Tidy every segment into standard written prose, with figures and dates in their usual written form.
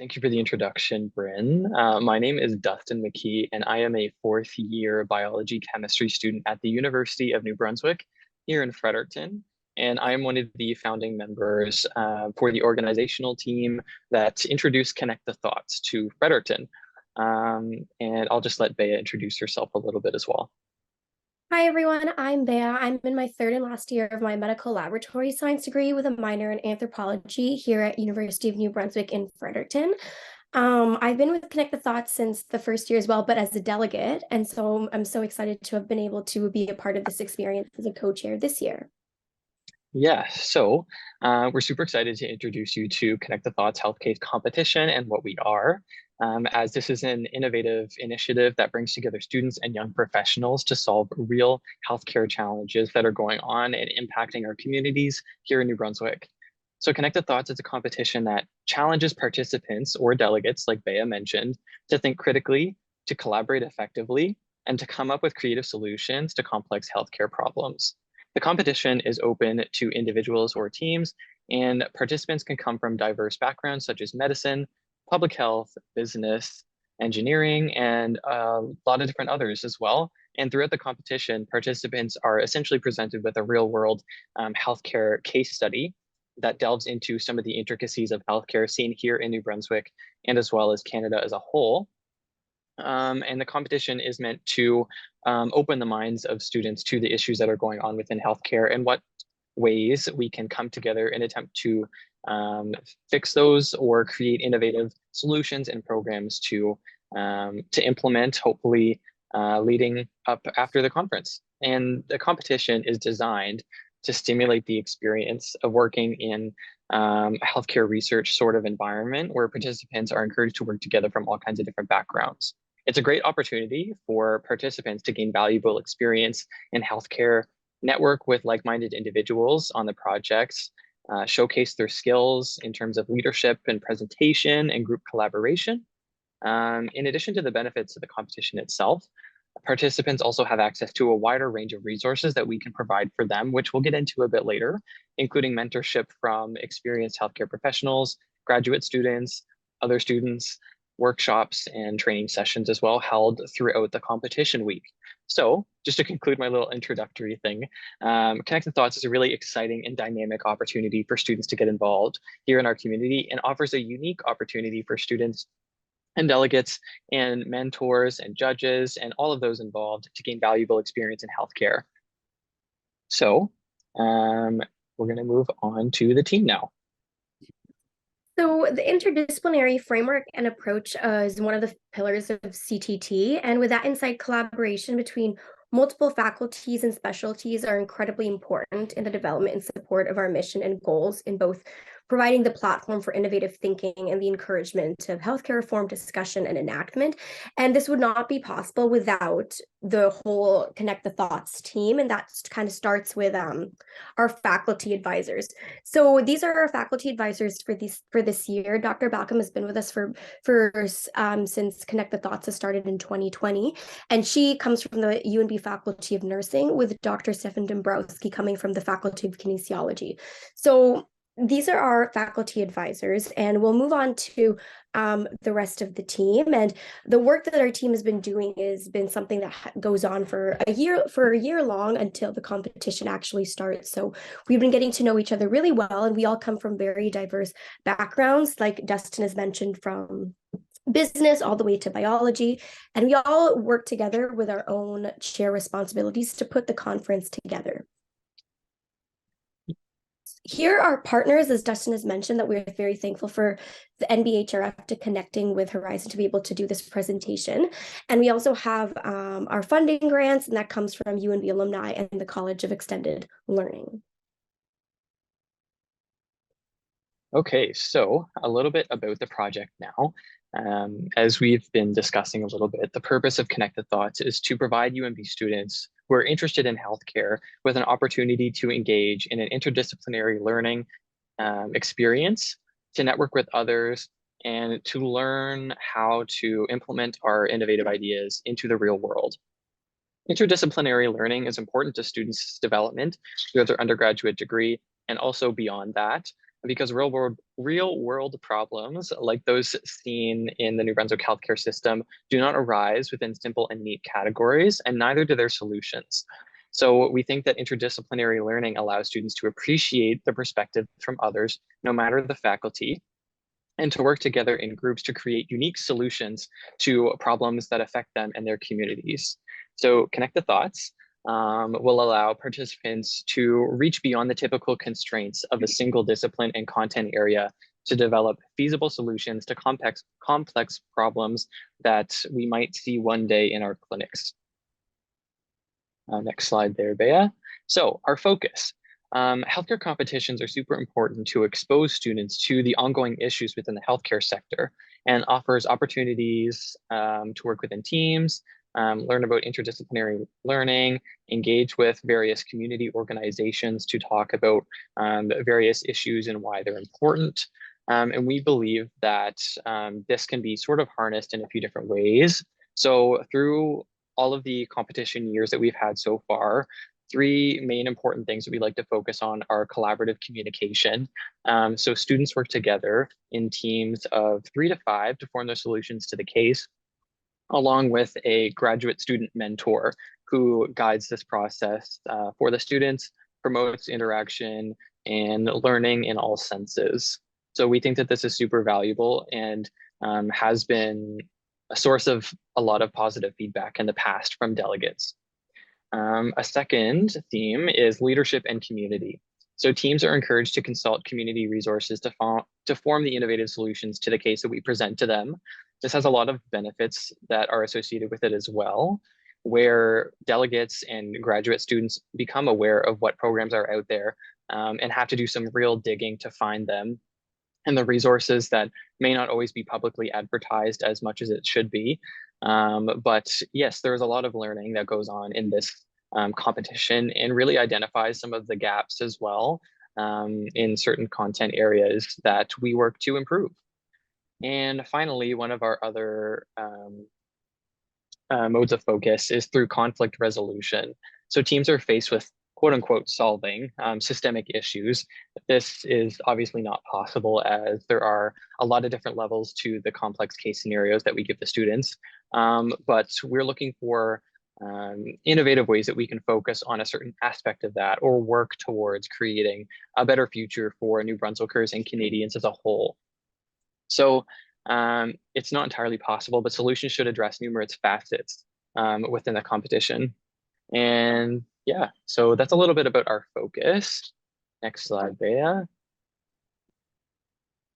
Thank you for the introduction, Bryn. My name is Dustin McKee, and I am a fourth year biology chemistry student at the University of New Brunswick here in Fredericton. And I am one of the founding members for the organizational team that introduced Connect the Thoughts to Fredericton. And I'll just let Bea introduce herself a little bit as well. Hi everyone, I'm Bea. I'm in my third and last year of my medical laboratory science degree with a minor in anthropology here at University of New Brunswick in Fredericton. I've been with Connect the Thoughts since the first year as well, but as a delegate. And so I'm so excited to have been able to be a part of this experience as a co-chair this year. Yeah, so we're super excited to introduce you to Connect the Thoughts Healthcare Competition and what we are, as this is an innovative initiative that brings together students and young professionals to solve real healthcare challenges that are going on and impacting our communities here in New Brunswick. So Connect the Thoughts is a competition that challenges participants or delegates, like Bea mentioned, to think critically, to collaborate effectively, and to come up with creative solutions to complex healthcare problems. The competition is open to individuals or teams, and participants can come from diverse backgrounds such as medicine, public health, business, engineering, and a lot of different others as well. And throughout the competition, participants are essentially presented with a real world healthcare case study that delves into some of the intricacies of healthcare seen here in New Brunswick and as well as Canada as a whole. And the competition is meant to open the minds of students to the issues that are going on within healthcare and what ways we can come together and attempt to fix those or create innovative solutions and programs to implement, hopefully leading up after the conference. And the competition is designed to stimulate the experience of working in a healthcare research sort of environment where participants are encouraged to work together from all kinds of different backgrounds. It's a great opportunity for participants to gain valuable experience in healthcare, network with like-minded individuals on the projects, showcase their skills in terms of leadership and presentation and group collaboration. In addition to the benefits of the competition itself, participants also have access to a wider range of resources that we can provide for them, which we'll get into a bit later, including mentorship from experienced healthcare professionals, graduate students, other students, workshops, and training sessions as well held throughout the competition week. So just to conclude my little introductory thing, Connect the Thoughts is a really exciting and dynamic opportunity for students to get involved here in our community and offers a unique opportunity for students and delegates and mentors and judges and all of those involved to gain valuable experience in healthcare. So we're going to move on to the team now. So the interdisciplinary framework and approach is one of the pillars of CTT, and with that inside collaboration between multiple faculties and specialties are incredibly important in the development and support of our mission and goals in both providing the platform for innovative thinking and the encouragement of healthcare reform discussion and enactment. And this would not be possible without the whole Connect the Thoughts team, and that kind of starts with our faculty advisors. So these are our faculty advisors for this year. Dr. Balcom has been with us for since Connect the Thoughts has started in 2020, and she comes from the UNB Faculty of Nursing, with Dr. Stefan Dombrowski coming from the Faculty of Kinesiology. So these are our faculty advisors, and we'll move on to the rest of the team. And the work that our team has been doing has been something that goes on for a year long until the competition actually starts. So we've been getting to know each other really well, and we all come from very diverse backgrounds, like Dustin has mentioned, from business all the way to biology, and we all work together with our own chair responsibilities to put the conference together. Here are partners, as Dustin has mentioned, that we're very thankful for the NBHRF to connecting with Horizon to be able to do this presentation. And we also have our funding grants, and that comes from UNB alumni and the College of Extended Learning. Okay, so a little bit about the project now. As we've been discussing a little bit, the purpose of Connect the Thoughts is to provide UNB students who are interested in healthcare with an opportunity to engage in an interdisciplinary learning experience, to network with others, and to learn how to implement our innovative ideas into the real world. Interdisciplinary learning is important to students' development throughout their undergraduate degree and also beyond that. because real world problems like those seen in the New Brunswick healthcare system do not arise within simple and neat categories, and neither do their solutions. So we think that interdisciplinary learning allows students to appreciate the perspective from others, no matter the faculty, and to work together in groups to create unique solutions to problems that affect them and their communities. So Connect the Thoughts will allow participants to reach beyond the typical constraints of a single discipline and content area to develop feasible solutions to complex problems that we might see one day in our clinics. Next slide there, Bea. So our focus. Healthcare competitions are super important to expose students to the ongoing issues within the healthcare sector and offers opportunities to work within teams, learn about interdisciplinary learning, engage with various community organizations to talk about various issues and why they're important. And we believe that this can be sort of harnessed in a few different ways. So through all of the competition years that we've had so far, three main important things that we like to focus on are collaborative communication. So students work together in teams of 3 to 5 to form their solutions to the case, along with a graduate student mentor who guides this process for the students, promotes interaction and learning in all senses. So we think that this is super valuable and has been a source of a lot of positive feedback in the past from delegates. A second theme is leadership and community. So teams are encouraged to consult community resources to form the innovative solutions to the case that we present to them. This has a lot of benefits that are associated with it as well, where delegates and graduate students become aware of what programs are out there and have to do some real digging to find them, and the resources that may not always be publicly advertised as much as it should be. But yes, there's a lot of learning that goes on in this competition and really identifies some of the gaps as well in certain content areas that we work to improve. And finally, one of our other modes of focus is through conflict resolution. So teams are faced with quote unquote solving systemic issues. This is obviously not possible as there are a lot of different levels to the complex case scenarios that we give the students. But we're looking for innovative ways that we can focus on a certain aspect of that or work towards creating a better future for New Brunswickers and Canadians as a whole. So it's not entirely possible, but solutions should address numerous facets within the competition. And yeah, so that's a little bit about our focus. Next slide, Bea.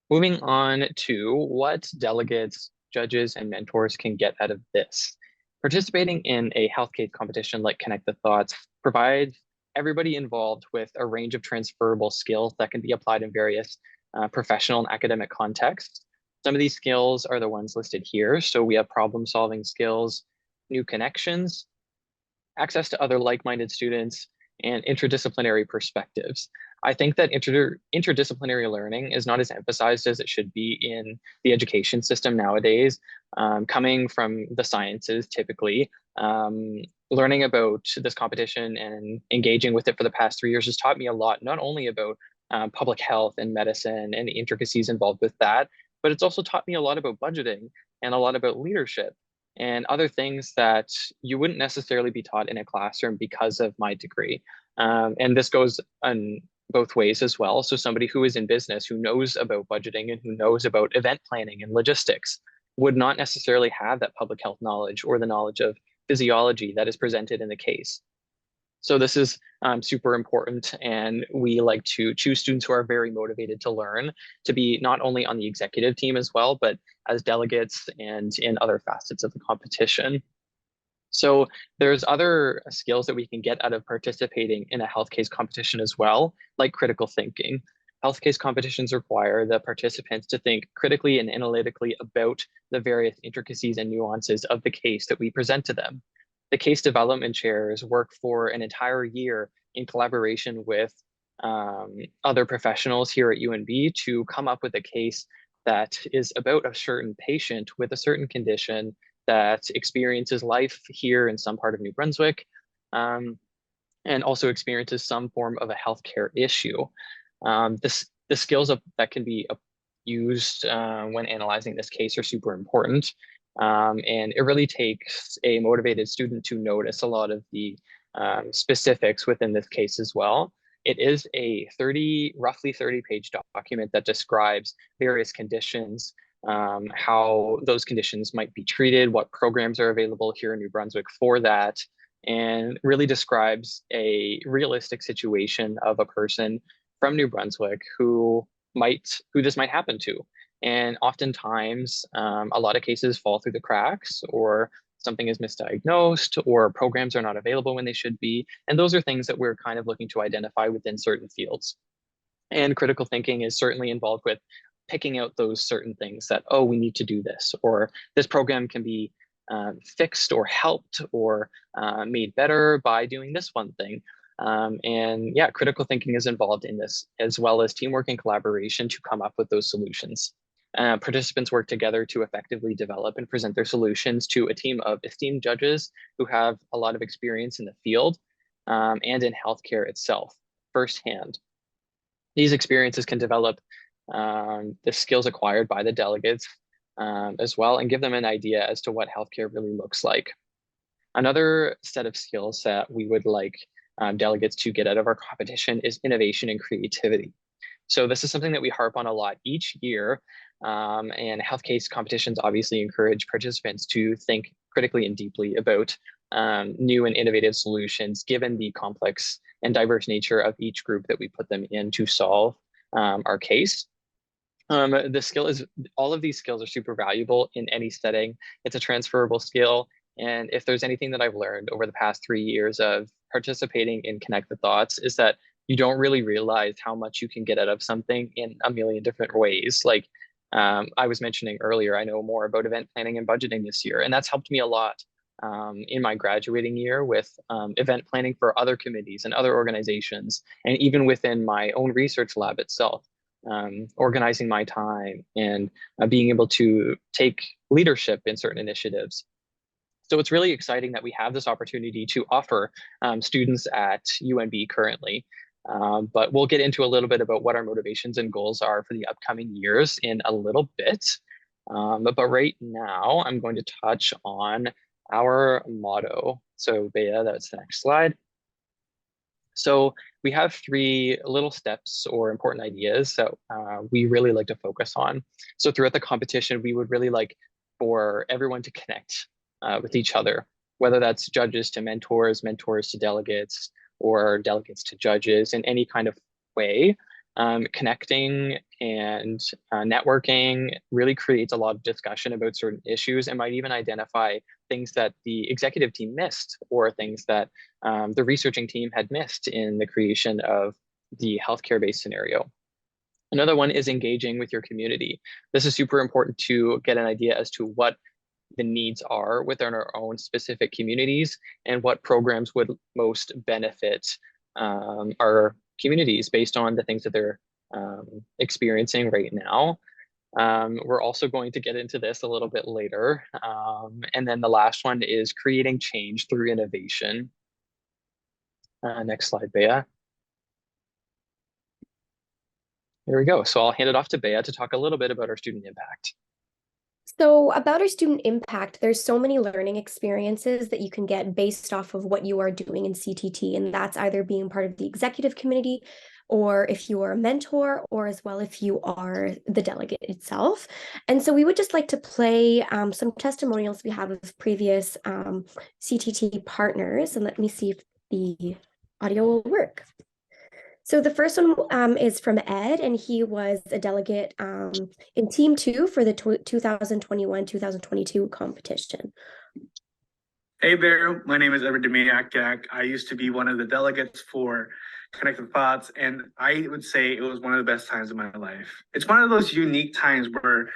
Moving on to what delegates, judges, and mentors can get out of this. Participating in a health case competition like Connect the Thoughts provides everybody involved with a range of transferable skills that can be applied in various professional and academic contexts. Some of these skills are the ones listed here. So we have problem-solving skills, new connections, access to other like-minded students, and interdisciplinary perspectives. I think that interdisciplinary learning is not as emphasized as it should be in the education system nowadays. Coming from the sciences, typically, learning about this competition and engaging with it for the past 3 years has taught me a lot, not only about public health and medicine and the intricacies involved with that, but it's also taught me a lot about budgeting and a lot about leadership and other things that you wouldn't necessarily be taught in a classroom because of my degree. And this goes on both ways as well. So somebody who is in business, who knows about budgeting and who knows about event planning and logistics would not necessarily have that public health knowledge or the knowledge of physiology that is presented in the case. So this is super important, and we like to choose students who are very motivated to learn, to be not only on the executive team as well, but as delegates and in other facets of the competition. So there's other skills that we can get out of participating in a health case competition as well, like critical thinking. Health case competitions require the participants to think critically and analytically about the various intricacies and nuances of the case that we present to them. The case development chairs work for an entire year in collaboration with other professionals here at UNB to come up with a case that is about a certain patient with a certain condition that experiences life here in some part of New Brunswick, and also experiences some form of a healthcare issue. This the skills that can be used when analyzing this case are super important. And it really takes a motivated student to notice a lot of the specifics within this case as well. It is a roughly 30-page document that describes various conditions, how those conditions might be treated, what programs are available here in New Brunswick for that, and really describes a realistic situation of a person from New Brunswick who this might happen to. And oftentimes, a lot of cases fall through the cracks, or something is misdiagnosed, or programs are not available when they should be. And those are things that we're kind of looking to identify within certain fields. And critical thinking is certainly involved with picking out those certain things that, oh, we need to do this, or this program can be fixed or helped or made better by doing this one thing. And yeah, critical thinking is involved in this, as well as teamwork and collaboration to come up with those solutions. Participants work together to effectively develop and present their solutions to a team of esteemed judges who have a lot of experience in the field and in healthcare itself firsthand. These experiences can develop the skills acquired by the delegates as well, and give them an idea as to what healthcare really looks like. Another set of skills that we would like delegates to get out of our competition is innovation and creativity. So this is something that we harp on a lot each year, and health case competitions obviously encourage participants to think critically and deeply about new and innovative solutions, given the complex and diverse nature of each group that we put them in to solve our case. All of these skills are super valuable in any setting. It's a transferable skill. And if there's anything that I've learned over the past 3 years of participating in Connect the Thoughts, is that you don't really realize how much you can get out of something in a million different ways. Like I was mentioning earlier, I know more about event planning and budgeting this year, and that's helped me a lot in my graduating year with event planning for other committees and other organizations, and even within my own research lab itself. Organizing my time and being able to take leadership in certain initiatives. So it's really exciting that we have this opportunity to offer students at UNB currently. But we'll get into a little bit about what our motivations and goals are for the upcoming years in a little bit. But right now, I'm going to touch on our motto. So Bea, that's the next slide. So we have 3 little steps or important ideas that we really like to focus on. So throughout the competition, we would really like for everyone to connect with each other, whether that's judges to mentors, mentors to delegates, or delegates to judges in any kind of way. Connecting and networking really creates a lot of discussion about certain issues and might even identify things that the executive team missed, or things that the researching team had missed in the creation of the healthcare-based scenario. Another one is engaging with your community. This is super important to get an idea as to what the needs are within our own specific communities and what programs would most benefit our communities based on the things that they're experiencing right now. We're also going to get into this a little bit later. And then the last one is creating change through innovation. Next slide, Bea. There we go. So I'll hand it off to Bea to talk a little bit about our student impact. So about our student impact, there's so many learning experiences that you can get based off of what you are doing in CTT, and that's either being part of the executive committee, or if you are a mentor, or as well if you are the delegate itself. And so we would just like to play some testimonials we have of previous CTT partners, and let me see if the audio will work. So the first one is from Ed, and he was a delegate in Team 2 for the 2021-2022 competition. Hey Bear, my name is Edward Demiak. I used to be one of the delegates for Connected Thoughts, and I would say it was one of the best times of my life. It's one of those unique times where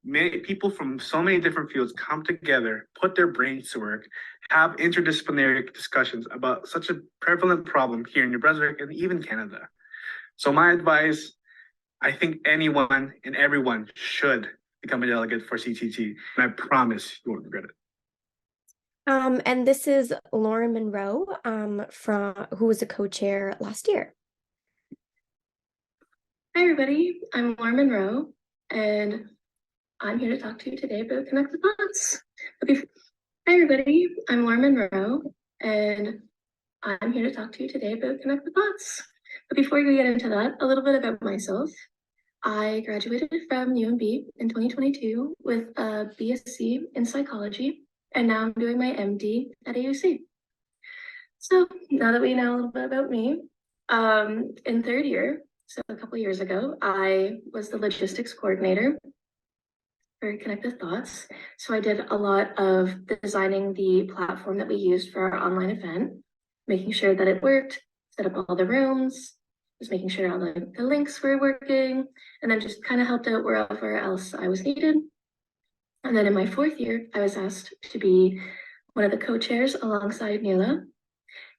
many people from so many different fields come together, put their brains to work, have interdisciplinary discussions about such a prevalent problem here in New Brunswick and even Canada. So my advice, I think anyone and everyone should become a delegate for CTT, and I promise you won't regret it. And this is Lauren Monroe, who was a co-chair last year. Hi everybody, I'm Laura Monroe, and I'm here to talk to you today about connected thoughts. Hi everybody, I'm Laura Monroe, and I'm here to talk to you today about connected thoughts. But before we get into that, a little bit about myself. I graduated from UNB in 2022 with a BSc in psychology, and now I'm doing my MD at AUC. So now that we know a little bit about me, in third year, so a couple years ago, I was the logistics coordinator for Connected Thoughts. So I did a lot of designing the platform that we used for our online event, making sure that it worked, set up all the rooms, just making sure all the links were working, and then just kind of helped out wherever else I was needed. And then in my fourth year, I was asked to be one of the co-chairs alongside Mila.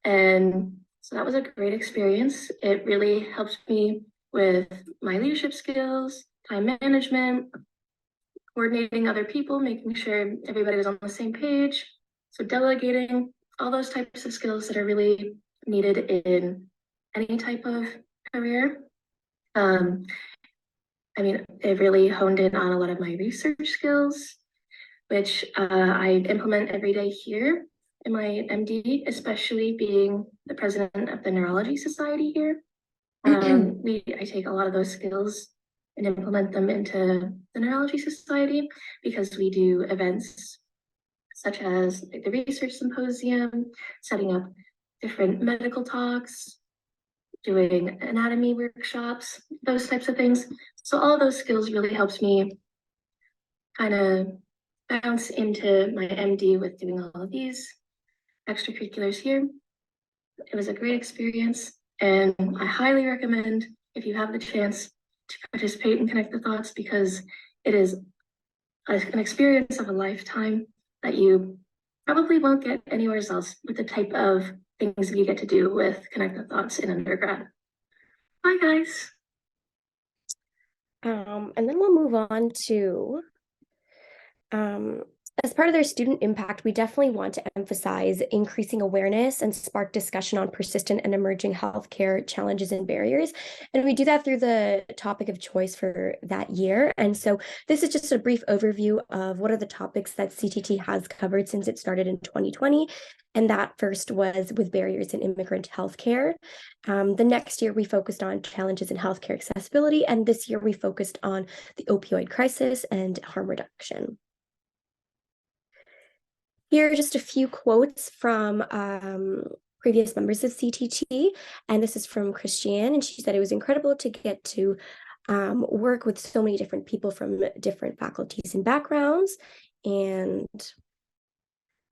And so that was a great experience. It really helped me with my leadership skills, time management, coordinating other people, making sure everybody was on the same page. So delegating, all those types of skills that are really needed in any type of career. I mean, it really honed in on a lot of my research skills, which I implement every day here in my MD, especially being the president of the Neurology Society here. I take a lot of those skills and implement them into the Neurology Society because we do events such as like the research symposium, setting up different medical talks, doing anatomy workshops, those types of things. So all of those skills really helps me kind of bounce into my MD with doing all of these extracurriculars here. It was a great experience, and I highly recommend if you have the chance to participate in Connect the Thoughts because it is an experience of a lifetime that you probably won't get anywhere else with the type of things you get to do with Connect the Thoughts in undergrad. Bye, guys. And then we'll move on to as part of their student impact, we definitely want to emphasize increasing awareness and spark discussion on persistent and emerging healthcare challenges and barriers. And we do that through the topic of choice for that year. And so this is just a brief overview of what are the topics that CTT has covered since it started in 2020. And that first was with barriers in immigrant healthcare. The next year, we focused on challenges in healthcare accessibility. And this year, we focused on the opioid crisis and harm reduction. Here are just a few quotes from previous members of CTT, and this is from Christiane, and she said it was incredible to get to work with so many different people from different faculties and backgrounds, and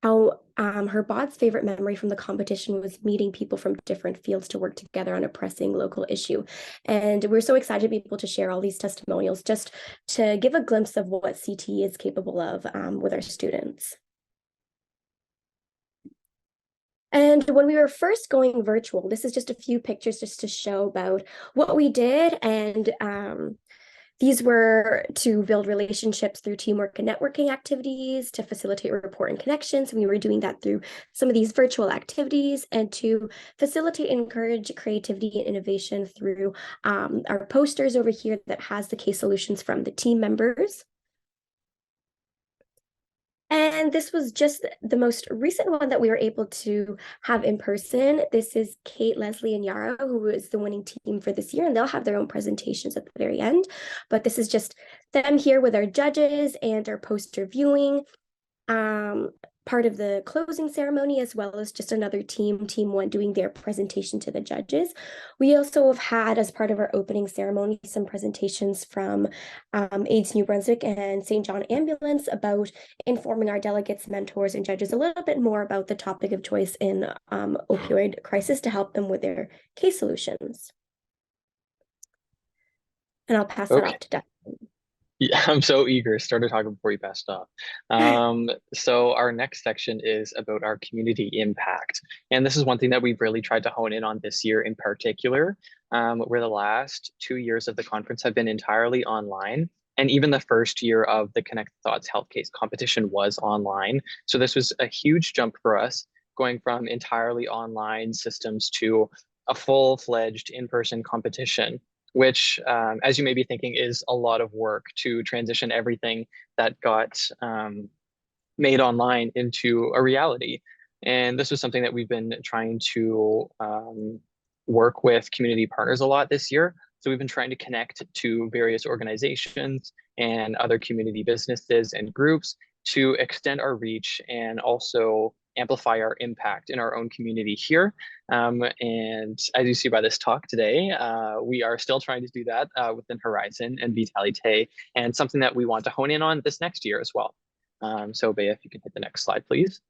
how her bod's favorite memory from the competition was meeting people from different fields to work together on a pressing local issue. And we're so excited to be able to share all these testimonials just to give a glimpse of what CT is capable of with our students. And when we were first going virtual, this is just a few pictures just to show about what we did. And these were to build relationships through teamwork and networking activities, to facilitate rapport and connections. We were doing that through some of these virtual activities, and to facilitate and encourage creativity and innovation through our posters over here that has the case solutions from the team members. And this was just the most recent one that we were able to have in person. This is Kate, Leslie, and Yara, who is the winning team for this year, and they'll have their own presentations at the very end. But this is just them here with our judges and our poster viewing. Part of the closing ceremony, as well as just another team one, doing their presentation to the judges. We also have had, as part of our opening ceremony, some presentations from AIDS New Brunswick and St. John Ambulance about informing our delegates, mentors, and judges a little bit more about the topic of choice in opioid crisis to help them with their case solutions. And I'll pass that off to Dustin. Yeah, I'm so eager. Started talking before you passed off. So our next section is about our community impact. And this is one thing that we've really tried to hone in on this year in particular, where the last 2 years of the conference have been entirely online. And even the first year of the Connect Thoughts Health Case competition was online. So this was a huge jump for us, going from entirely online systems to a full-fledged in-person competition. which, as you may be thinking, is a lot of work to transition everything that got made online into a reality. And this was something that we've been trying to work with community partners a lot this year. So we've been trying to connect to various organizations and other community businesses and groups to extend our reach and also amplify our impact in our own community here. And as you see by this talk today, we are still trying to do that within Horizon and Vitalite, and something that we want to hone in on this next year as well. So Bea, if you can hit the next slide, please.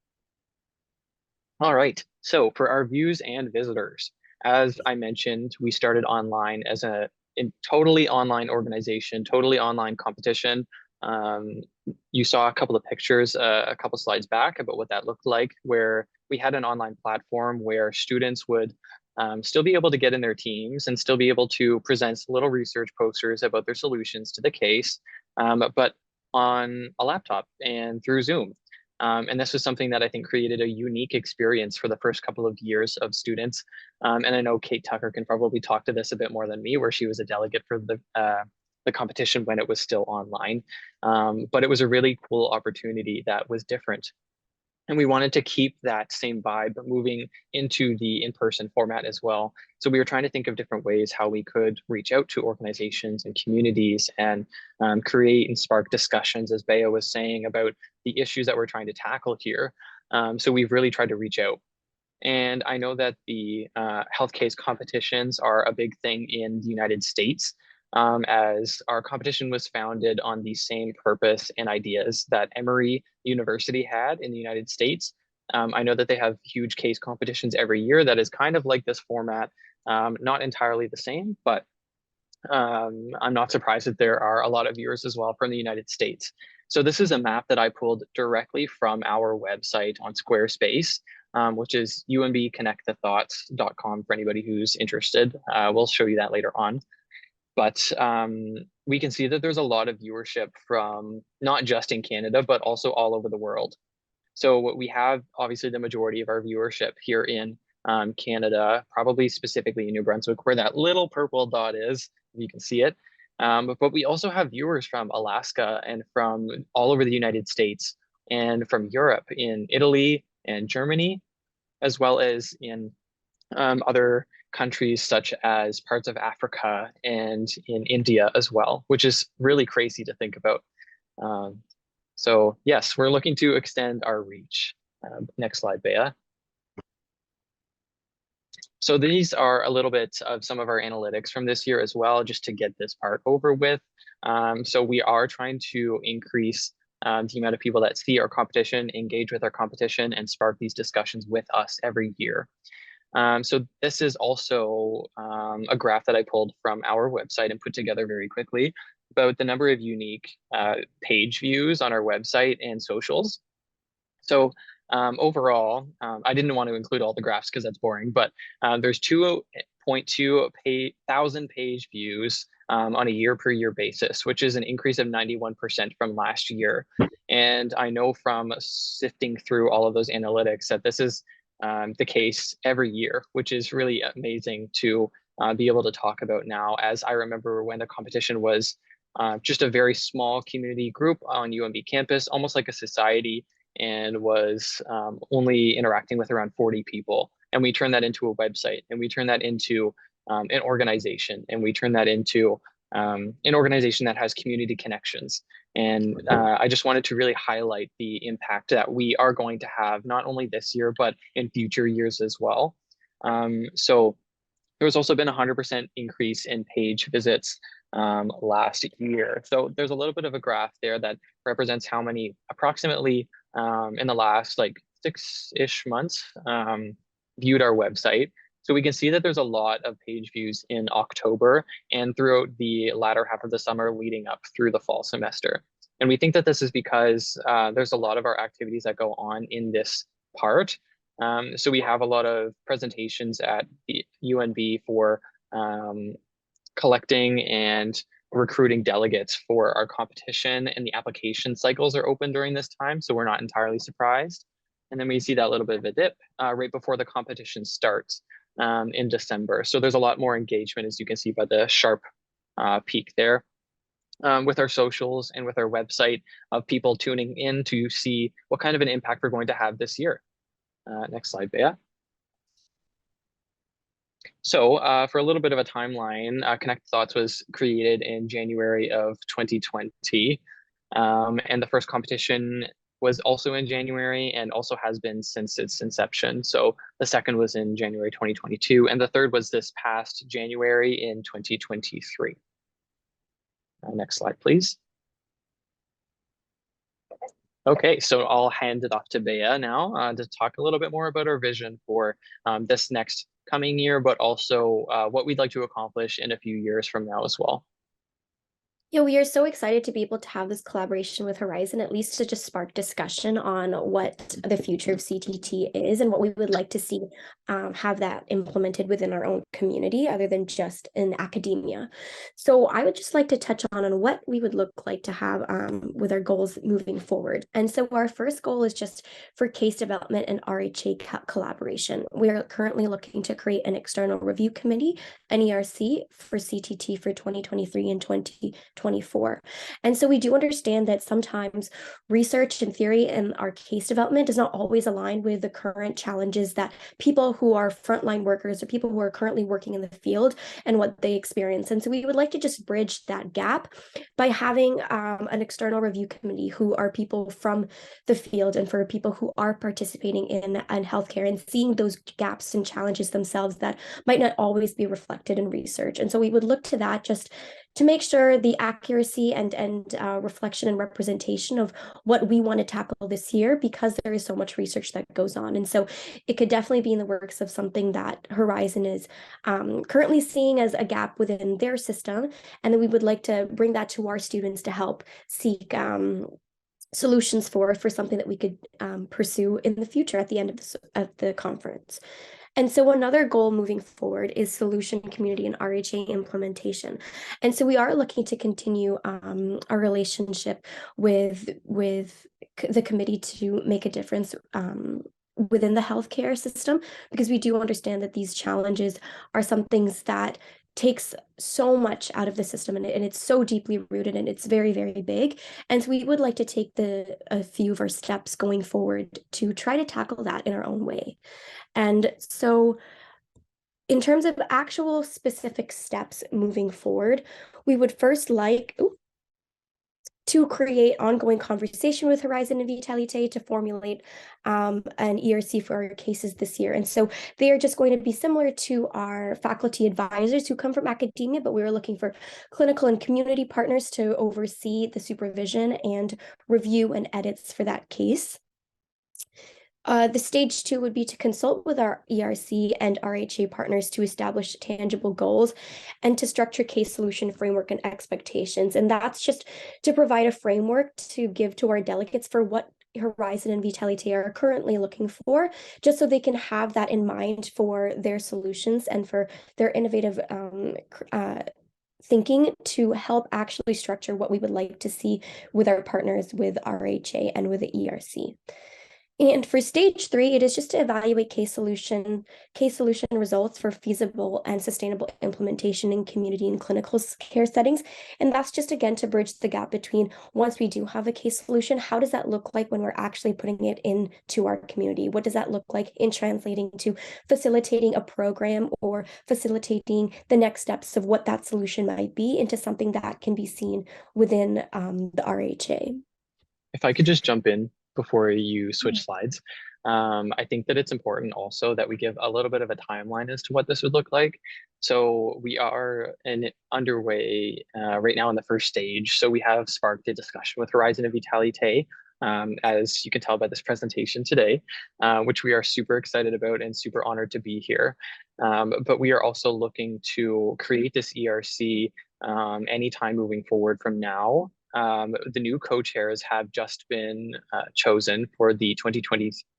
All right, so for our views and visitors, as I mentioned, we started online as a totally online organization, totally online competition. You saw a couple of pictures a couple slides back about what that looked like, where we had an online platform where students would still be able to get in their teams and still be able to present little research posters about their solutions to the case, but on a laptop and through Zoom. And this was something that I think created a unique experience for the first couple of years of students. And I know Kate Tucker can probably talk to this a bit more than me, where she was a delegate for the competition when it was still online. But it was a really cool opportunity that was different. And we wanted to keep that same vibe moving into the in-person format as well. So we were trying to think of different ways how we could reach out to organizations and communities and create and spark discussions, as Bea was saying, about the issues that we're trying to tackle here. So we've really tried to reach out. And I know that the health case competitions are a big thing in the United States, as our competition was founded on the same purpose and ideas that Emory University had in the United States. I know that they have huge case competitions every year that is kind of like this format, not entirely the same, but I'm not surprised that there are a lot of viewers as well from the United States. So this is a map that I pulled directly from our website on Squarespace, which is umbconnectthethoughts.com for anybody who's interested. We'll show you that later on. But we can see that there's a lot of viewership from not just in Canada, but also all over the world. So we have obviously the majority of our viewership here in Canada, probably specifically in New Brunswick, where that little purple dot is, if you can see it. But we also have viewers from Alaska and from all over the United States and from Europe, in Italy and Germany, as well as in other countries such as parts of Africa and in India as well, which is really crazy to think about. So yes, we're looking to extend our reach. Next slide, Bea. So these are a little bit of some of our analytics from this year as well, just to get this part over with. So we are trying to increase the amount of people that see our competition, engage with our competition, and spark these discussions with us every year. So this is also a graph that I pulled from our website and put together very quickly about the number of unique page views on our website and socials. So overall, I didn't want to include all the graphs because that's boring, but there's 2.2 thousand page views on a year per year basis, which is an increase of 91% from last year. And I know from sifting through all of those analytics that this is the case every year, which is really amazing to be able to talk about now. As I remember when the competition was just a very small community group on UNB campus, almost like a society, and was only interacting with around 40 people. And we turned that into a website, and we turned that into an organization, and we turned that into an organization that has community connections. And I just wanted to really highlight the impact that we are going to have, not only this year, but in future years as well. So there's also been a 100% increase in page visits last year. So there's a little bit of a graph there that represents how many approximately in the last like 6-ish months viewed our website. So we can see that there's a lot of page views in October and throughout the latter half of the summer leading up through the fall semester. And we think that this is because there's a lot of our activities that go on in this part. So we have a lot of presentations at the UNB for collecting and recruiting delegates for our competition, and the application cycles are open during this time, so we're not entirely surprised. And then we see that little bit of a dip right before the competition starts. in December. So there's a lot more engagement, as you can see by the sharp peak there. With our socials and with our website of people tuning in to see what kind of an impact we're going to have this year. Next slide, Bea. So for a little bit of a timeline, Connect Thoughts was created in January of 2020. And the first competition was also in January and also has been since its inception. So the second was in January 2022, and the third was this past January in 2023. Next slide, please. Okay, so I'll hand it off to Bea now to talk a little bit more about our vision for this next coming year, but also what we'd like to accomplish in a few years from now as well. Yeah, we are so excited to be able to have this collaboration with Horizon, at least to just spark discussion on what the future of CTT is and what we would like to see have that implemented within our own community other than just in academia. So I would just like to touch on what we would look like to have with our goals moving forward. And so our first goal is just for case development and RHA collaboration. We are currently looking to create an external review committee, an ERC for CTT for 2023 and 2024. And so we do understand that sometimes research and theory and our case development does not always align with the current challenges that people who are frontline workers or people who are currently working in the field and what they experience. And so we would like to just bridge that gap by having an external review committee who are people from the field and for people who are participating in healthcare and seeing those gaps and challenges themselves that might not always be reflected in research. And so we would look to that just to make sure the accuracy and reflection and representation of what we want to tackle this year, because there is so much research that goes on. And so it could definitely be in the works of something that Horizon is currently seeing as a gap within their system. And then we would like to bring that to our students to help seek solutions for something that we could pursue in the future at the end of the conference. And so another goal moving forward is solution community and RHA implementation. And so we are looking to continue our relationship with the committee to make a difference within the healthcare system, because we do understand that these challenges are some things that takes so much out of the system, and it's so deeply rooted and it's very, very big. And so we would like to take a few of our steps going forward to try to tackle that in our own way. And so in terms of actual specific steps moving forward, we would first like to create ongoing conversation with Horizon and Vitalité to formulate an ERC for our cases this year. And so they are just going to be similar to our faculty advisors who come from academia, but we were looking for clinical and community partners to oversee the supervision and review and edits for that case. The stage 2 would be to consult with our ERC and RHA partners to establish tangible goals and to structure case solution framework and expectations. And that's just to provide a framework to give to our delegates for what Horizon and Vitalité are currently looking for, just so they can have that in mind for their solutions and for their innovative thinking to help actually structure what we would like to see with our partners with RHA and with the ERC. And for stage 3, it is just to evaluate case solution results for feasible and sustainable implementation in community and clinical care settings. And that's just, again, to bridge the gap between once we do have a case solution, how does that look like when we're actually putting it into our community? What does that look like in translating to facilitating a program or facilitating the next steps of what that solution might be into something that can be seen within the RHA? If I could just jump in before you switch slides. I think that it's important also that we give a little bit of a timeline as to what this would look like. So we are underway right now in the first stage. So we have sparked a discussion with Horizon and Vitalité, as you can tell by this presentation today, which we are super excited about and super honored to be here. But we are also looking to create this ERC anytime moving forward from now. The new co-chairs have just been chosen for the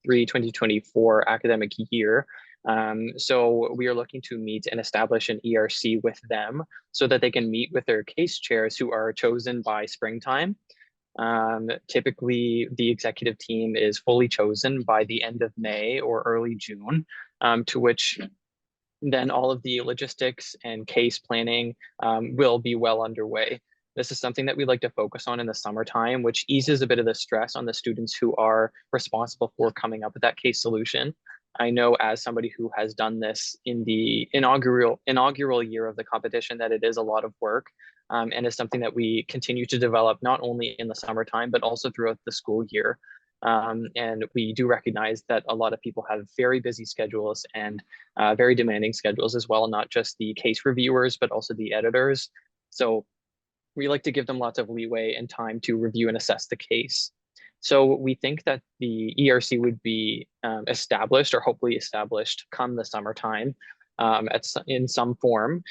2023-2024 academic year. So we are looking to meet and establish an ERC with them so that they can meet with their case chairs who are chosen by springtime. Typically, the executive team is fully chosen by the end of May or early June, to which then all of the logistics and case planning will be well underway. This is something that we like to focus on in the summertime, which eases a bit of the stress on the students who are responsible for coming up with that case solution. I know as somebody who has done this in the inaugural year of the competition that it is a lot of work, and is something that we continue to develop not only in the summertime, but also throughout the school year. And we do recognize that a lot of people have very busy schedules and very demanding schedules as well, not just the case reviewers, but also the editors. So we like to give them lots of leeway and time to review and assess the case. So we think that the ERC would be established or hopefully established come the summertime in some form,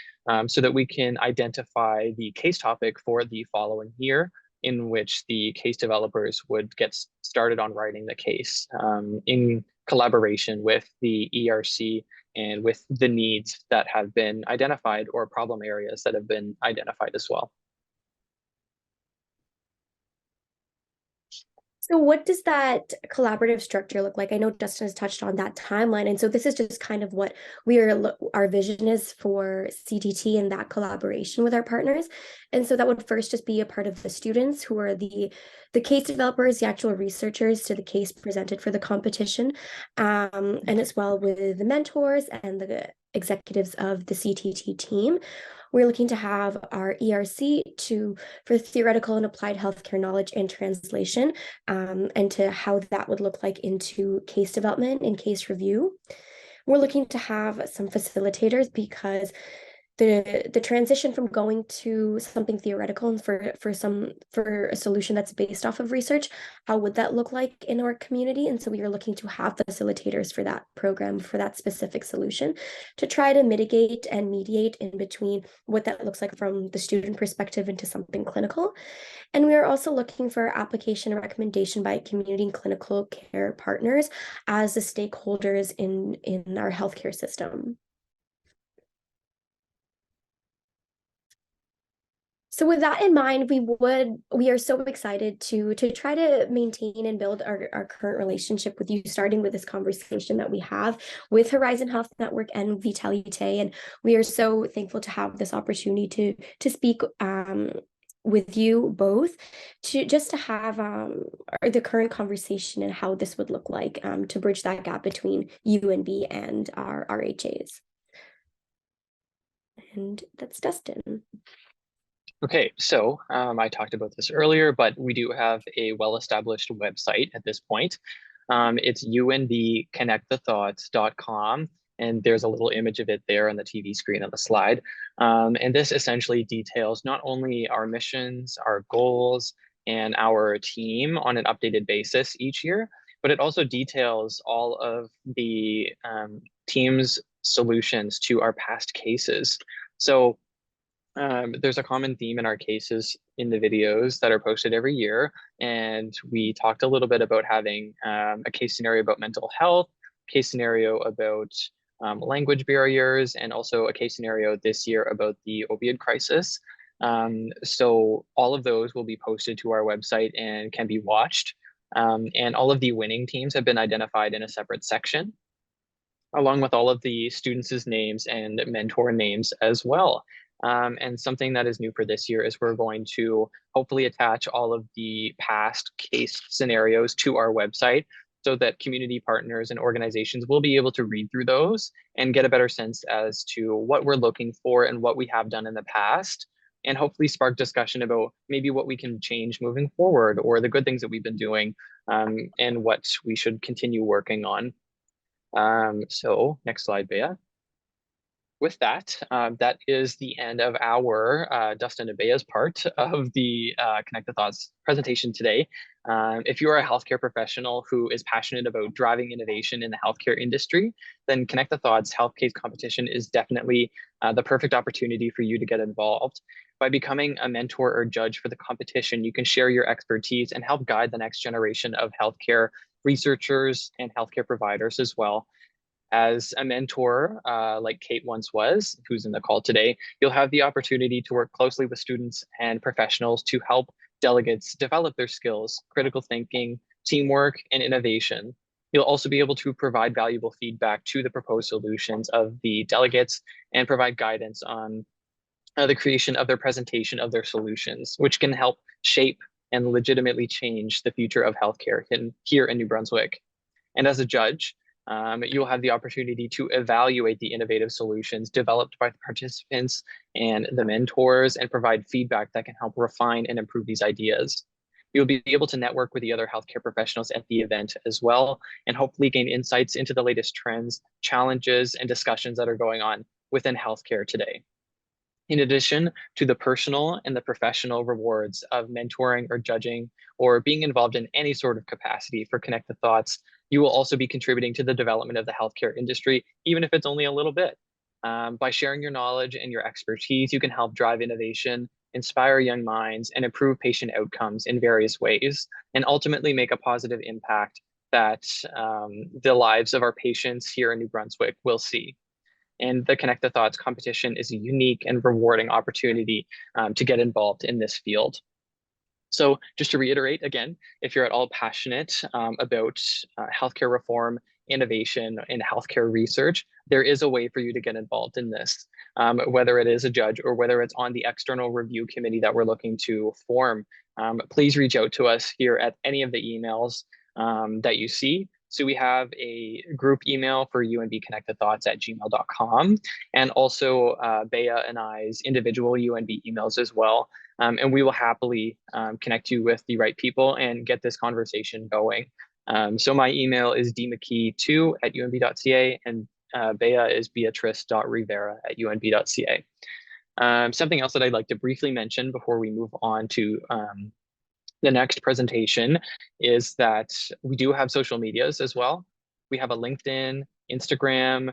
so that we can identify the case topic for the following year, in which the case developers would get started on writing the case in collaboration with the ERC and with the needs that have been identified or problem areas that have been identified as well. So what does that collaborative structure look like? I know Dustin has touched on that timeline. And so this is just kind of what our vision is for CTT and that collaboration with our partners. And so that would first just be a part of the students who are the case developers, the actual researchers to the case presented for the competition, and as well with the mentors and the executives of the CTT team. We're looking to have our ERC for theoretical and applied healthcare knowledge and translation, and to how that would look like into case development and case review. We're looking to have some facilitators because the transition from going to something theoretical and for a solution that's based off of research, how would that look like in our community? And so we are looking to have facilitators for that program, for that specific solution, to try to mitigate and mediate in between what that looks like from the student perspective into something clinical. And we are also looking for application and recommendation by community and clinical care partners as the stakeholders in our healthcare system. So with that in mind, we are so excited to try to maintain and build our current relationship with you, starting with this conversation that we have with Horizon Health Network and Vitalité. And we are so thankful to have this opportunity to speak with you both, to have the current conversation and how this would look like to bridge that gap between UNB and our RHAs. And that's Dustin. Okay, so I talked about this earlier, but we do have a well-established website at this point. It's unbconnectthethoughts.com, and there's a little image of it there on the TV screen on the slide. And this essentially details not only our missions, our goals, and our team on an updated basis each year, but it also details all of the team's solutions to our past cases. So there's a common theme in our cases in the videos that are posted every year. And we talked a little bit about having a case scenario about mental health, case scenario about language barriers, and also a case scenario this year about the opioid crisis. So all of those will be posted to our website and can be watched. And all of the winning teams have been identified in a separate section, along with all of the students' names and mentor names as well. And something that is new for this year is we're going to hopefully attach all of the past case scenarios to our website so that community partners and organizations will be able to read through those and get a better sense as to what we're looking for and what we have done in the past, and hopefully spark discussion about maybe what we can change moving forward or the good things that we've been doing, and what we should continue working on. So next slide, Bea. With that, that is the end of our Dustin and Bea's part of the Connect the Thoughts presentation today. If you are a healthcare professional who is passionate about driving innovation in the healthcare industry, then Connect the Thoughts Health Case Competition is definitely the perfect opportunity for you to get involved. By becoming a mentor or judge for the competition, you can share your expertise and help guide the next generation of healthcare researchers and healthcare providers as well. As a mentor, like Kate once was, who's in the call today, you'll have the opportunity to work closely with students and professionals to help delegates develop their skills, critical thinking, teamwork, and innovation. You'll also be able to provide valuable feedback to the proposed solutions of the delegates and provide guidance on the creation of their presentation of their solutions, which can help shape and legitimately change the future of healthcare here in New Brunswick. And as a judge, you'll have the opportunity to evaluate the innovative solutions developed by the participants and the mentors and provide feedback that can help refine and improve these ideas. You'll be able to network with the other healthcare professionals at the event as well, and hopefully gain insights into the latest trends, challenges, and discussions that are going on within healthcare today. In addition to the personal and the professional rewards of mentoring or judging or being involved in any sort of capacity for Connect the Thoughts, you will also be contributing to the development of the healthcare industry, even if it's only a little bit. By sharing your knowledge and your expertise, you can help drive innovation, inspire young minds, and improve patient outcomes in various ways, and ultimately make a positive impact that the lives of our patients here in New Brunswick will see. And the Connect the Thoughts competition is a unique and rewarding opportunity to get involved in this field. So just to reiterate again, if you're at all passionate about healthcare reform, innovation, and healthcare research, there is a way for you to get involved in this, whether it is a judge or whether it's on the external review committee that we're looking to form. Please reach out to us here at any of the emails that you see. So we have a group email for unbconnectthethoughts@gmail.com, and also Bea and I's individual UNB emails as well. And we will happily connect you with the right people and get this conversation going. So my email is dmckee2@unb.ca, and Bea is beatrice.rivera@unb.ca. Something else that I'd like to briefly mention before we move on to the next presentation is that we do have social medias as well. We have a LinkedIn, Instagram,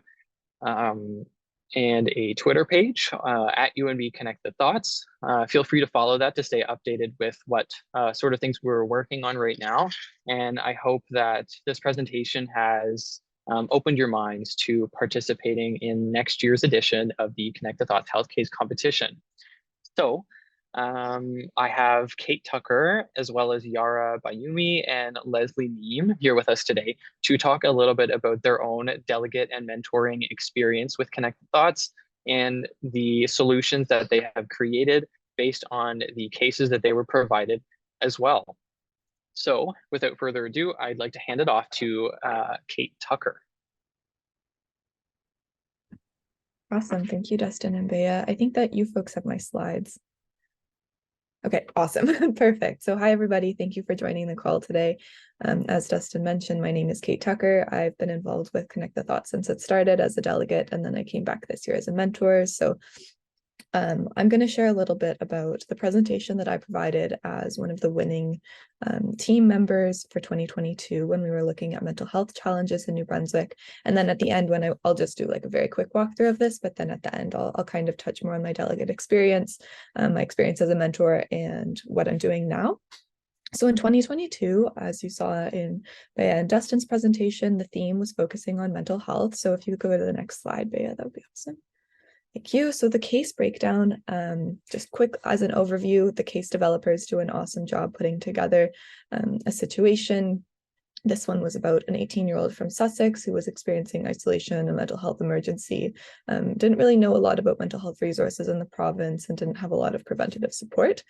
and a Twitter page at UNB Connect the Thoughts. Feel free to follow that to stay updated with what sort of things we're working on right now. And I hope that this presentation has opened your minds to participating in next year's edition of the Connect the Thoughts Health Case competition. So I have Kate Tucker, as well as Yara Bayumi and Leslie Neem here with us today to talk a little bit about their own delegate and mentoring experience with Connect the Thoughts and the solutions that they have created based on the cases that they were provided as well. So without further ado, I'd like to hand it off to Kate Tucker. Awesome. Thank you, Dustin and Bea. I think that you folks have my slides. Okay, awesome. Perfect. So hi, everybody. Thank you for joining the call today. As Dustin mentioned, my name is Kate Tucker. I've been involved with Connect the Thoughts since it started as a delegate, and then I came back this year as a mentor. So I'm going to share a little bit about the presentation that I provided as one of the winning team members for 2022 when we were looking at mental health challenges in New Brunswick. And then at the end, when I'll just do like a very quick walkthrough of this, but then at the end, I'll kind of touch more on my delegate experience, my experience as a mentor, and what I'm doing now. So in 2022, as you saw in Bea and Dustin's presentation, the theme was focusing on mental health. So if you could go to the next slide, Bea, that would be awesome. Thank you. So the case breakdown, just quick as an overview, the case developers do an awesome job putting together a situation. This one was about an 18-year-old from Sussex who was experiencing isolation and mental health emergency, didn't really know a lot about mental health resources in the province and didn't have a lot of preventative support.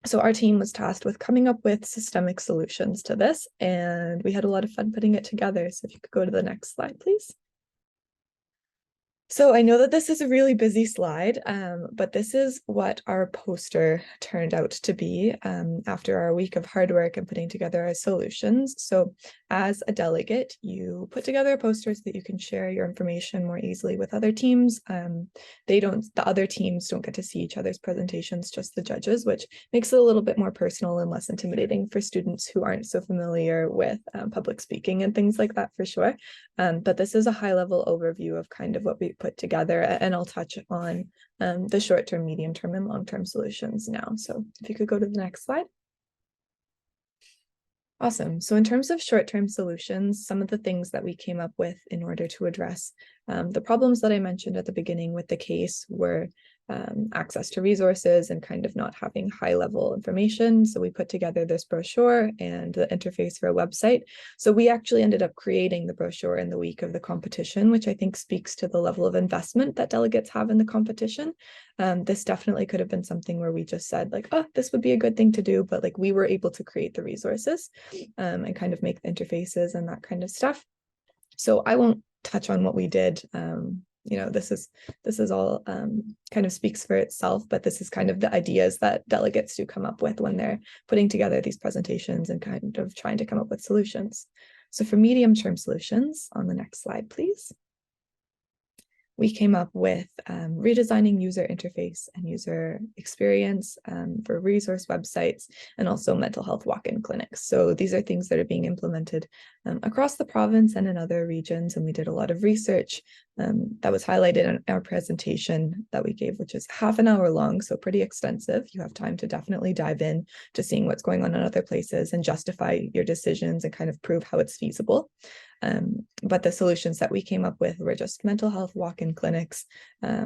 So our team was tasked with coming up with systemic solutions to this, and we had a lot of fun putting it together. So if you could go to the next slide, please. So I know that this is a really busy slide, but this is what our poster turned out to be after our week of hard work and putting together our solutions. So as a delegate, you put together posters that you can share your information more easily with other teams. The other teams don't get to see each other's presentations, just the judges, which makes it a little bit more personal and less intimidating for students who aren't so familiar with public speaking and things like that for sure. But this is a high-level overview of kind of what we put together, and I'll touch on the short-term, medium-term, and long-term solutions now. So if you could go to the next slide. Awesome. So in terms of short-term solutions, some of the things that we came up with in order to address the problems that I mentioned at the beginning with the case were access to resources and kind of not having high level information. So we put together this brochure and the interface for a website. So we actually ended up creating the brochure in the week of the competition, which I think speaks to the level of investment that delegates have in the competition. This definitely could have been something where we just said like, oh, this would be a good thing to do, but like we were able to create the resources and kind of make the interfaces and that kind of stuff. So I won't touch on what we did. This is all kind of speaks for itself, but this is kind of the ideas that delegates do come up with when they're putting together these presentations and kind of trying to come up with solutions. So for medium-term solutions, on the next slide, please. We came up with redesigning user interface and user experience for resource websites and also mental health walk-in clinics. So these are things that are being implemented across the province and in other regions. And we did a lot of research that was highlighted in our presentation that we gave, which is half an hour long, so pretty extensive. You have time to definitely dive in to seeing what's going on in other places and justify your decisions and kind of prove how it's feasible. But the solutions that we came up with were just mental health walk-in clinics,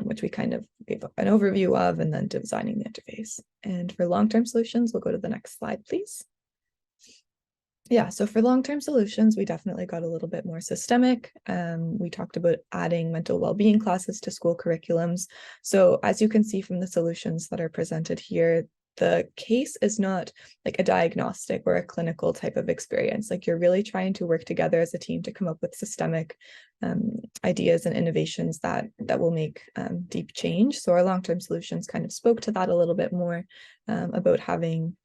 which we kind of gave an overview of, and then designing the interface. And for long-term solutions, we'll go to the next slide, please. Yeah, so for long-term solutions, we definitely got a little bit more systemic. We talked about adding mental well-being classes to school curriculums. So as you can see from the solutions that are presented here, the case is not like a diagnostic or a clinical type of experience. Like you're really trying to work together as a team to come up with systemic ideas and innovations that will make deep change. So our long-term solutions kind of spoke to that a little bit more about having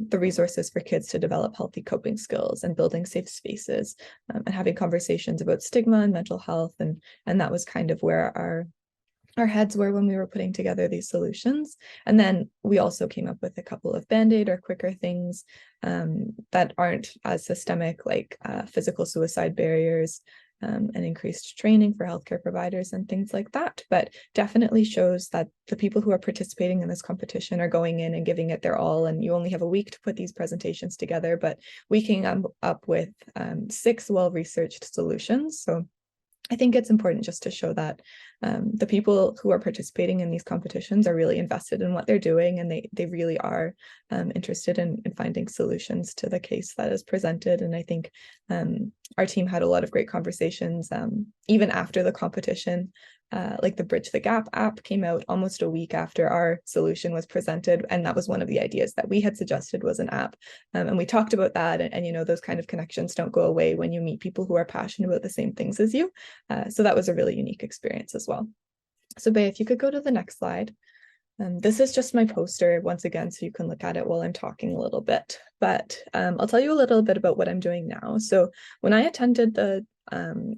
the resources for kids to develop healthy coping skills and building safe spaces and having conversations about stigma and mental health. And that was kind of where our heads were when we were putting together these solutions. And then we also came up with a couple of band-aid or quicker things that aren't as systemic, like physical suicide barriers and increased training for healthcare providers and things like that. But definitely shows that the people who are participating in this competition are going in and giving it their all. And you only have a week to put these presentations together, but we came up with 6 well-researched solutions. So I think it's important just to show that the people who are participating in these competitions are really invested in what they're doing, and they really are interested in finding solutions to the case that is presented. And I think our team had a lot of great conversations even after the competition. Like the Bridge the Gap app came out almost a week after our solution was presented, and that was one of the ideas that we had suggested was an app. And we talked about that, and you know, those kind of connections don't go away when you meet people who are passionate about the same things as you. So that was a really unique experience as well. So Bea, if you could go to the next slide. This is just my poster once again, so you can look at it while I'm talking a little bit, but I'll tell you a little bit about what I'm doing now. So when I attended the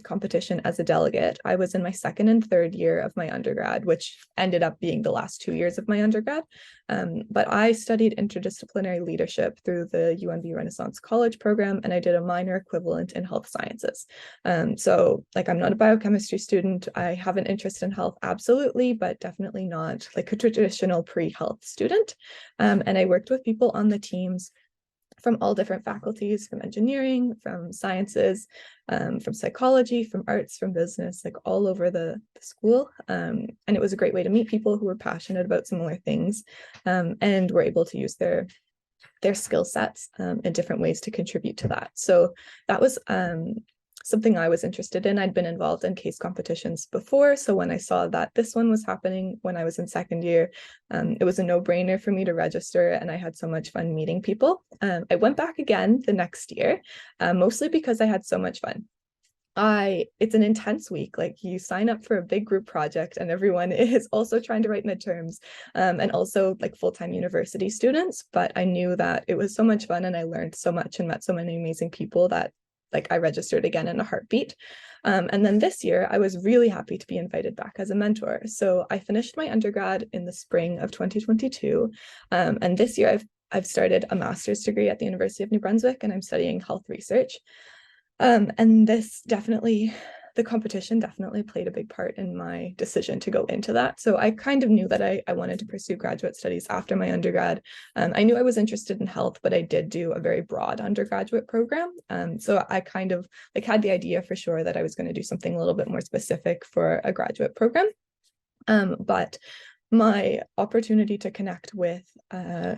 competition as a delegate, I was in my 2nd and 3rd year of my undergrad, which ended up being the last 2 years of my undergrad. But I studied interdisciplinary leadership through the UNB Renaissance College program, and I did a minor equivalent in health sciences. So like I'm not a biochemistry student. I have an interest in health, absolutely, but definitely not like a traditional pre-health student. And I worked with people on the teams from all different faculties, from engineering, from sciences, from psychology, from arts, from business, like all over the school. And it was a great way to meet people who were passionate about similar things and were able to use their skill sets in different ways to contribute to that. So that was something I was interested in. I'd been involved in case competitions before. So when I saw that this one was happening when I was in 2nd year, it was a no-brainer for me to register, and I had so much fun meeting people. I went back again the next year, mostly because I had so much fun. It's an intense week. Like you sign up for a big group project and everyone is also trying to write midterms and also like full-time university students. But I knew that it was so much fun and I learned so much and met so many amazing people that like I registered again in a heartbeat. And then this year, I was really happy to be invited back as a mentor. So I finished my undergrad in the spring of 2022. And this year, I've started a master's degree at the University of New Brunswick, and I'm studying health research. And this definitely, the competition definitely played a big part in my decision to go into that. So I kind of knew that I wanted to pursue graduate studies after my undergrad. I knew I was interested in health, but I did do a very broad undergraduate program. So I kind of like had the idea for sure that I was going to do something a little bit more specific for a graduate program. But my opportunity to connect with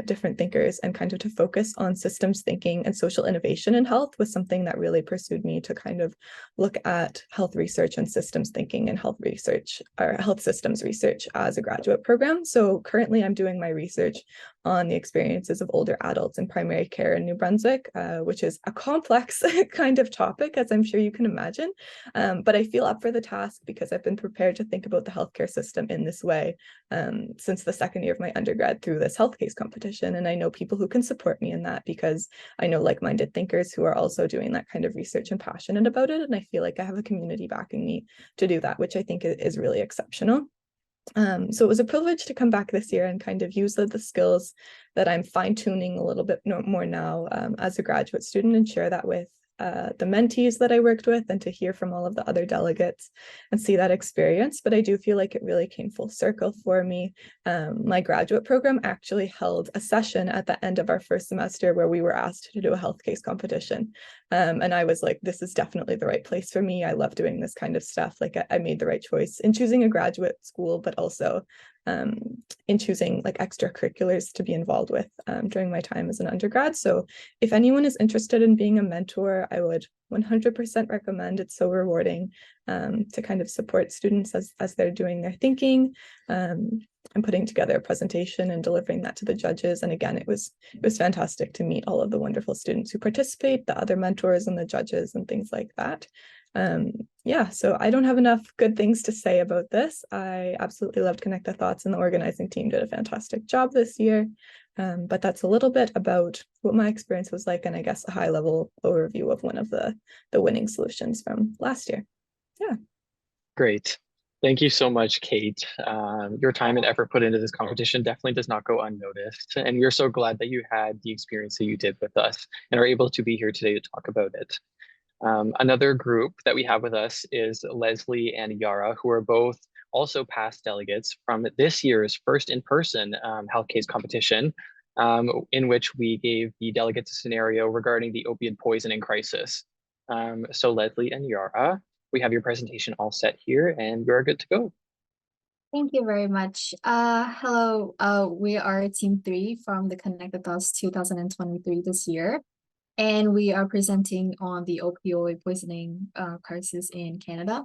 different thinkers and kind of to focus on systems thinking and social innovation in health was something that really pursued me to kind of look at health research and systems thinking and health research or health systems research as a graduate program. So currently I'm doing my research on the experiences of older adults in primary care in New Brunswick, which is a complex kind of topic, as I'm sure you can imagine. But I feel up for the task because I've been prepared to think about the healthcare system in this way since the second year of my undergrad through this health case competition. And I know people who can support me in that because I know like-minded thinkers who are also doing that kind of research and passionate about it. And I feel like I have a community backing me to do that, which I think is really exceptional. So it was a privilege to come back this year and kind of use the skills that I'm fine-tuning a little bit more now as a graduate student and share that with the mentees that I worked with and to hear from all of the other delegates and see that experience. But I do feel like it really came full circle for me. My graduate program actually held a session at the end of our first semester where we were asked to do a health case competition. And I was like, this is definitely the right place for me. I love doing this kind of stuff. Like I made the right choice in choosing a graduate school, but also in choosing like extracurriculars to be involved with during my time as an undergrad. So if anyone is interested in being a mentor, I would 100% recommend. It's so rewarding to kind of support students as they're doing their thinking and putting together a presentation and delivering that to the judges. And again, it was fantastic to meet all of the wonderful students who participate, the other mentors and the judges and things like that. Yeah, so I don't have enough good things to say about this. I absolutely loved Connect the Thoughts, and the organizing team did a fantastic job this year. But that's a little bit about what my experience was like, and I guess a high-level overview of one of the winning solutions from last year. Yeah. Great. Thank you so much, Kate. Your time and effort put into this competition definitely does not go unnoticed. And we're so glad that you had the experience that you did with us and are able to be here today to talk about it. Another group that we have with us is Leslie and Yara, who are both also past delegates from this year's first in-person health case competition, in which we gave the delegates a scenario regarding the opioid poisoning crisis. So Leslie and Yara, we have your presentation all set here and you're good to go. Thank you very much. Hello, we are Team 3 from the Connect the Thoughts 2023 this year. And we are presenting on the opioid poisoning crisis in Canada.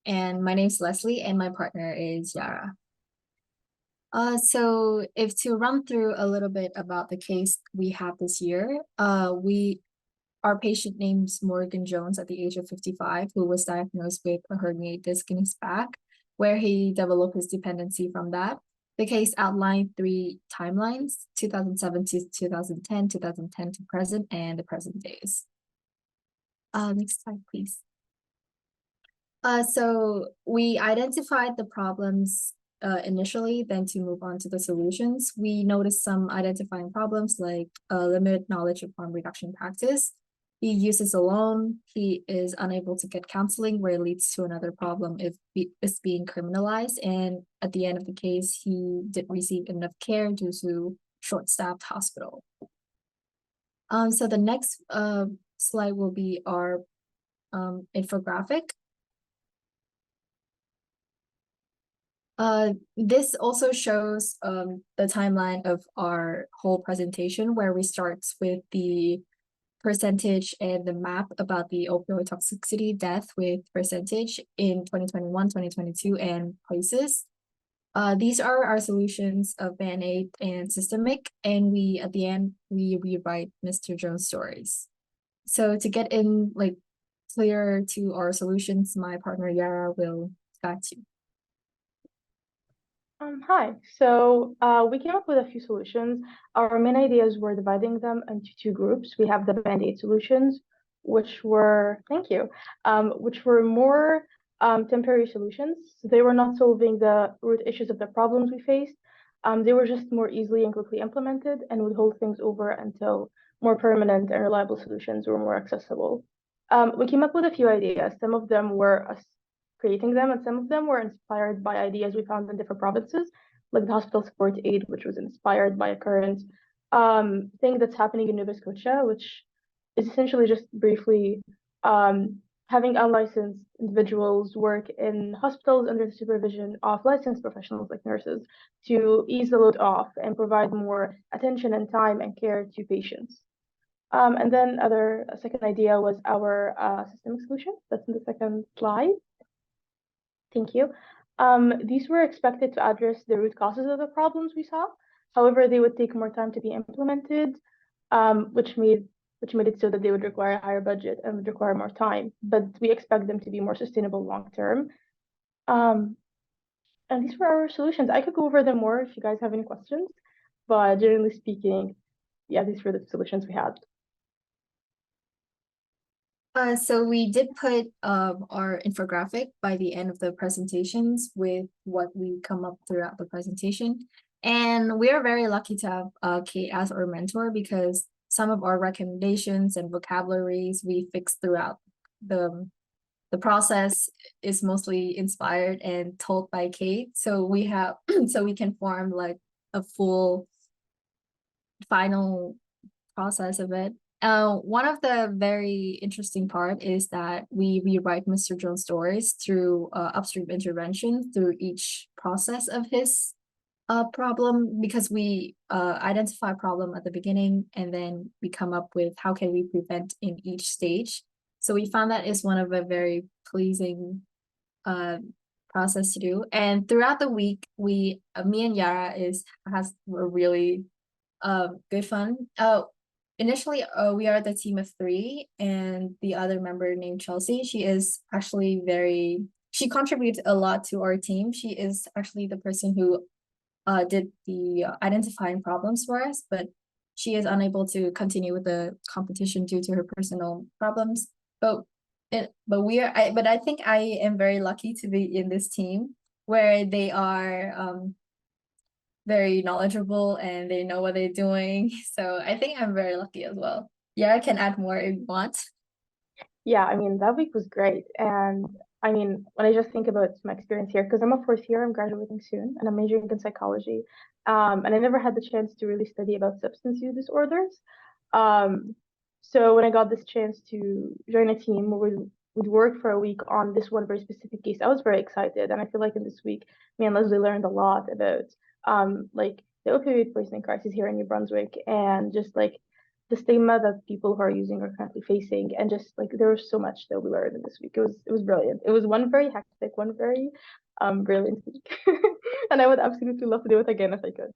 And my name is Leslie and my partner is Yara. So if to run through a little bit about the case we have this year, our patient name's Morgan Jones at the age of 55, who was diagnosed with a herniated disc in his back, where he developed his dependency from that. The case outlined 3 timelines, 2007 to 2010, 2010 to present, and the present days. Next slide, please. So we identified the problems initially, then to move on to the solutions. We noticed some identifying problems like limited knowledge of harm reduction practice. He uses alone. He is unable to get counseling, where it leads to another problem if it's being criminalized. And at the end of the case, he didn't receive enough care due to short-staffed hospital. So the next slide will be our infographic. This also shows the timeline of our whole presentation, where we start with the percentage and the map about the opioid toxicity death with percentage in 2021, 2022, and places. These are our solutions of Band-Aid and systemic, and we at the end we rewrite Mr. Jones' stories. So to get in like clearer to our solutions, my partner Yara will guide you. Hi, so we came up with a few solutions. Our main ideas were dividing them into 2 groups. We have the Band-Aid solutions, which were, which were more temporary solutions. They were not solving the root issues of the problems we faced. They were just more easily and quickly implemented and would hold things over until more permanent and reliable solutions were more accessible. We came up with a few ideas. Some of them were creating them, and some of them were inspired by ideas we found in different provinces, like the hospital support aid, which was inspired by a current thing that's happening in Nova Scotia, which is essentially just briefly having unlicensed individuals work in hospitals under the supervision of licensed professionals like nurses to ease the load off and provide more attention and time and care to patients. And then a second idea was our systemic solution. That's in the second slide. Thank you. These were expected to address the root causes of the problems we saw. However, they would take more time to be implemented, which made it so that they would require a higher budget and would require more time. But we expect them to be more sustainable long term. And these were our solutions. I could go over them more if you guys have any questions, but generally speaking, yeah, these were the solutions we had. So we did put our infographic by the end of the presentations with what we come up throughout the presentation. And we are very lucky to have Kate as our mentor because some of our recommendations and vocabularies we fixed throughout the process is mostly inspired and told by Kate. So we have so we can form like a full final process of it. One of the very interesting part is that we rewrite Mr. Jones' stories through upstream intervention through each process of his problem, because we identify a problem at the beginning and then we come up with how can we prevent in each stage. So we found that is one of a very pleasing process to do. And throughout the week, me and Yara were really good fun. Initially, we are the team of 3, and the other member named Chelsea, she is actually she contributes a lot to our team. She is actually the person who did the identifying problems for us, but she is unable to continue with the competition due to her personal problems. But I think I am very lucky to be in this team where they are very knowledgeable and they know what they're doing. So I think I'm very lucky as well. Yeah, I can add more if you want. Yeah, I mean, that week was great. And I mean, when I just think about my experience here, because I'm a fourth year, I'm graduating soon, and I'm majoring in psychology. And I never had the chance to really study about substance use disorders. So when I got this chance to join a team where we'd work for a week on this one very specific case, I was very excited. And I feel like in this week, me and Leslie learned a lot about like the opioid poisoning crisis here in New Brunswick, and just like the stigma that people who are using are currently facing, and just like there was so much that we learned in this week. It was brilliant. It was one very hectic, one very brilliant week, and I would absolutely love to do it again if I could.